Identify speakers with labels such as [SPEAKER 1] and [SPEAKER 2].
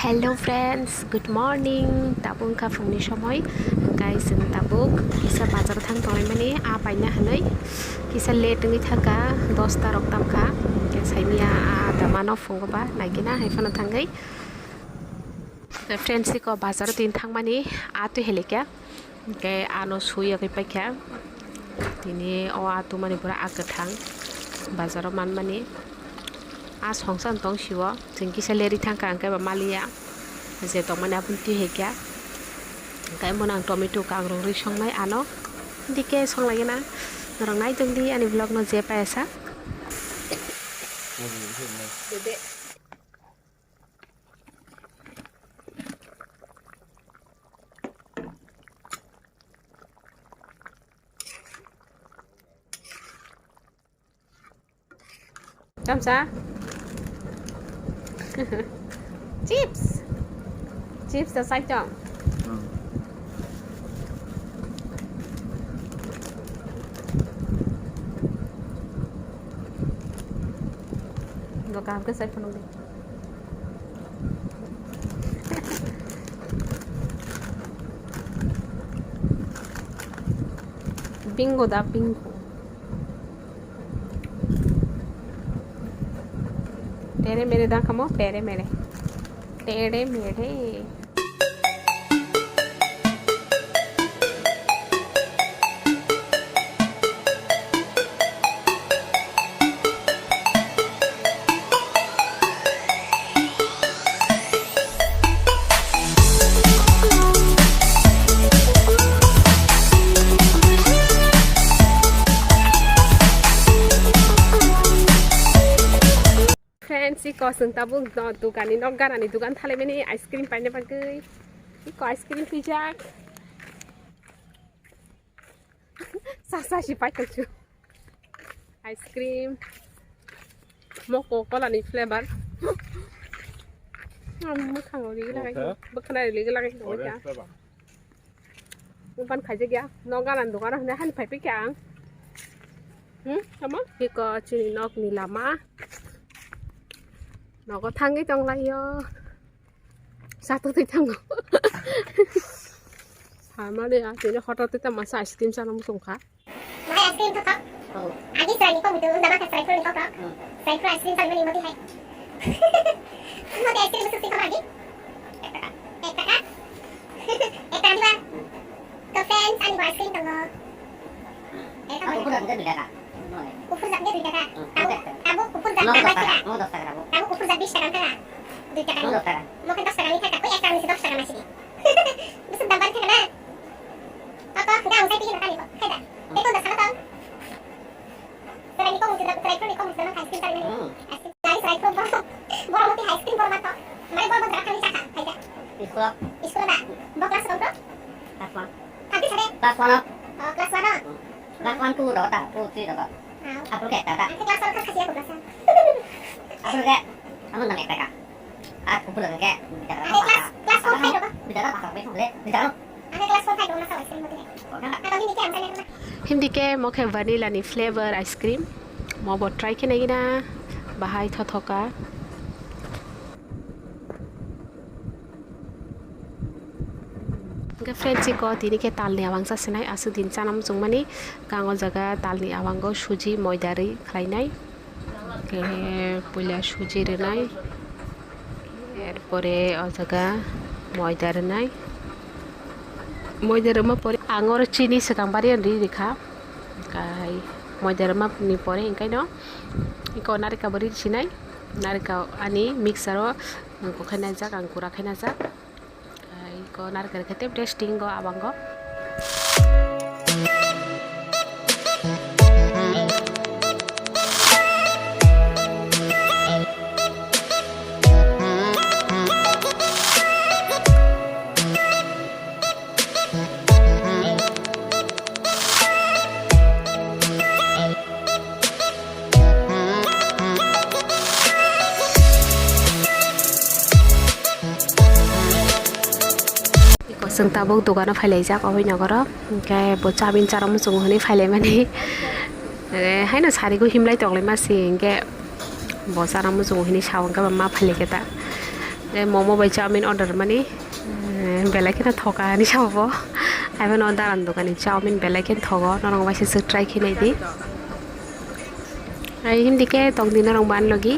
[SPEAKER 1] Hello friends, good morning. Tabung ka fungni সময় guys जों tabuk kisa bazar thang tolai mani a paina hanai kisa late ngi thaka 10 ta rok tamkha ke saimia a damano fungoba nagina haifana thangai friends ko bazar tin thangmani a tu helekya ke ano suya ke pakya tini o a tu mani pura agathang bazar man mani a songsan tong siwo जों kisa leri thangka angkai ba malia je tong mani apun ti hekya angkai monang tomato kang rong ri song mai ano dike song lagi na rong nai jong di ani vlog no je paisa bebe Kamsa chips chips da sai chong nó cam cái sai phân đi bingo da bingo तेरे मेरे दा खमो तेरे मेरे friends iko sung tabung no dukan ni nok garani dukan thale meni ice cream paine bagai iko ice cream pijak sasa si pai kachu ice cream moko cola ni flavor khang ri lagai bakhna ri lagai no ja ban khai ja no garan dukan na han pai pi kyang sama iko chini nok ni lama nó có thăng cái trong này sao tôi thấy thăng hả mà đây à thì nó khó tôi tao mà xài skin sao nó không khác
[SPEAKER 2] mà ice cream thôi không anh đi xài những con bị từ đám cái xài phơi có xài phơi ice cream sao mình mới đi hay mà cái ice cream nó xinh không anh đi ekta đi ba cái fans anh gọi ice cream tao ngờ
[SPEAKER 3] aku udah bisa beli
[SPEAKER 2] Kupur zat dia 2 taka. Abu kupur zat
[SPEAKER 3] mau
[SPEAKER 2] tambah
[SPEAKER 3] 10
[SPEAKER 2] sila.
[SPEAKER 3] mau 10 taka
[SPEAKER 2] Abu kupur zat 20 taka kala. 2 taka.
[SPEAKER 3] mau 10 taka
[SPEAKER 2] Mungkin 10 taka ni taka. Kau ekta mesti 10 taka masih. Bisa tambah taka na. Apa? Enggak, saya pikir tadi kok. Kayak dah. Itu udah salah tau. Selain itu mungkin dapat terakhir ni kau mesti makan ice cream tadi ni. Dari terakhir bawa mesti ice cream bawa matok. Mari bawa berapa kali cakap. Kayak dah. Iskul dah. Bawa kelas berapa?
[SPEAKER 3] kelas 1
[SPEAKER 2] Tapi saya.
[SPEAKER 3] kelas 1
[SPEAKER 2] Kelas mana?
[SPEAKER 3] kelas 1 tu dah tak tu tu dah aku kayak tak
[SPEAKER 2] Nanti kelas mana kasih aku kelasan.
[SPEAKER 3] aku kayak kamu nak TK aku pulang kayak
[SPEAKER 2] Kelas 4 hay apa?
[SPEAKER 3] bicara pasal besok boleh bicara
[SPEAKER 2] Ada kelas 4 hay dong masa ice cream mesti. Atau ini kan saya rumah.
[SPEAKER 1] hindi ke mokhe vanilla ni flavor ice cream mo bo try ke nagi na bahai thoka ga friends ko tini ke tal ni awang sa senai asu din chanam jungmani kangol jaga tal ni awang go suji moidari khlainai ke puila suji renai erpore o jaga moidar renai moidar ma pore angor chini sekang bari ri rikha kai moidar ma ni pore ingkai no iko narika bari chinai narika ani mixero ko khana jak angkura khana jak ko narikal khete testing go abango जों tabuk dogano phailai jak oi nogoro ke bo chabin charam chung honi phailai mani haino sari ko himlai toklai masi ke bo charam chung hini sawang ka ma phailai ke ta momo বাই chowmein order মানে বেলাইকেন থকা নি চাব আইবেন order দোকানি chowmein বেলাইকেন থগ নরং বাইসে ট্রাই খেয়ে দি আর হিমদিকে তংদিন রং বান লগি